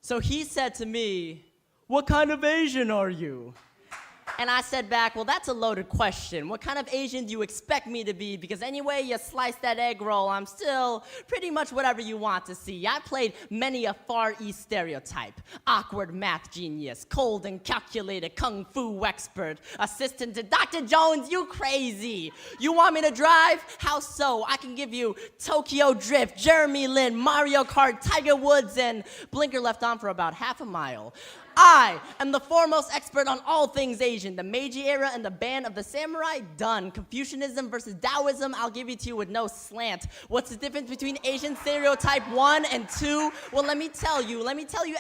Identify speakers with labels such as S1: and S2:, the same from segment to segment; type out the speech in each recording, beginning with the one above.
S1: So he said to me, "What kind of Asian are you?" And I said back, "Well, that's a loaded question. What kind of Asian do you expect me to be? Because anyway you slice that egg roll, I'm still pretty much whatever you want to see. I played many a Far East stereotype. Awkward math genius, cold and calculated kung fu expert, assistant to Dr. Jones, you crazy. You want me to drive? How so? I can give you Tokyo Drift, Jeremy Lin, Mario Kart, Tiger Woods, and blinker left on for about half a mile. I am the foremost expert on all things Asian. The Meiji era and the Band of the Samurai, done. Confucianism versus Taoism, I'll give it to you with no slant. What's the difference between Asian stereotype 1 and 2? Well, let me tell you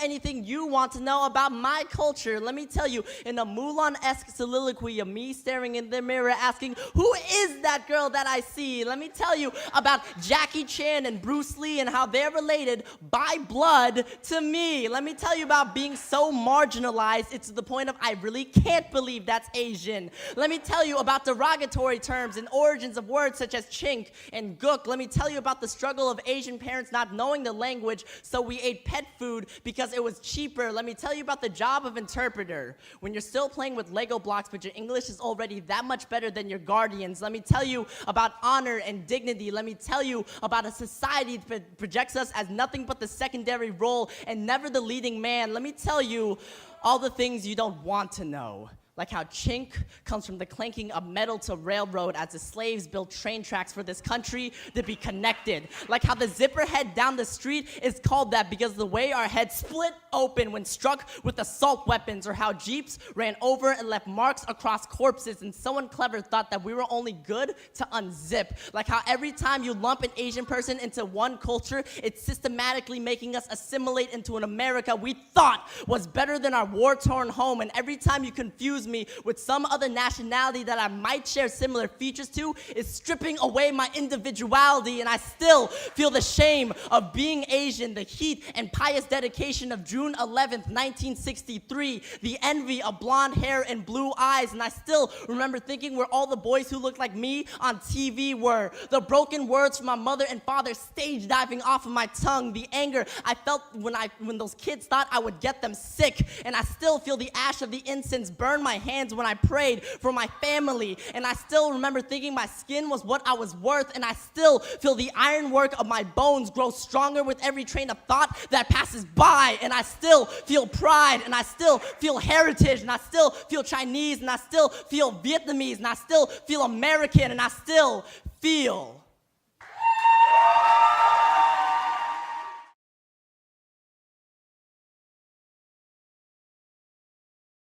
S1: anything you want to know about my culture. Let me tell you, in a Mulan-esque soliloquy of me staring in the mirror asking, who is that girl that I see? Let me tell you about Jackie Chan and Bruce Lee and how they're related by blood to me. Let me tell you about being so marginalized, it's to the point of I really can't believe that's Asian. Let me tell you about derogatory terms and origins of words such as chink and gook. Let me tell you about the struggle of Asian parents not knowing the language, so we ate pet food because it was cheaper. Let me tell you about the job of interpreter. When you're still playing with Lego blocks, but your English is already that much better than your guardians. Let me tell you about honor and dignity. Let me tell you about a society that projects us as nothing but the secondary role and never the leading man. Let me tell you all the things you don't want to know. Like how chink comes from the clanking of metal to railroad as the slaves built train tracks for this country to be connected. Like how the zipper head down the street is called that because of the way our heads split open when struck with assault weapons, or how jeeps ran over and left marks across corpses and someone clever thought that we were only good to unzip. Like how every time you lump an Asian person into one culture, it's systematically making us assimilate into an America we thought was better than our war-torn home, and every time you confuse me with some other nationality that I might share similar features to, is stripping away my individuality, and I still feel the shame of being Asian, the heat and pious dedication of June 11th, 1963, the envy of blonde hair and blue eyes, and I still remember thinking where all the boys who looked like me on TV were, the broken words from my mother and father stage diving off of my tongue, the anger I felt when those kids thought I would get them sick, and I still feel the ash of the incense burn my hands when I prayed for my family, and I still remember thinking my skin was what I was worth, and I still feel the ironwork of my bones grow stronger with every train of thought that passes by, and I still feel pride, and I still feel heritage, and I still feel Chinese, and I still feel Vietnamese, and I still feel American, and I still feel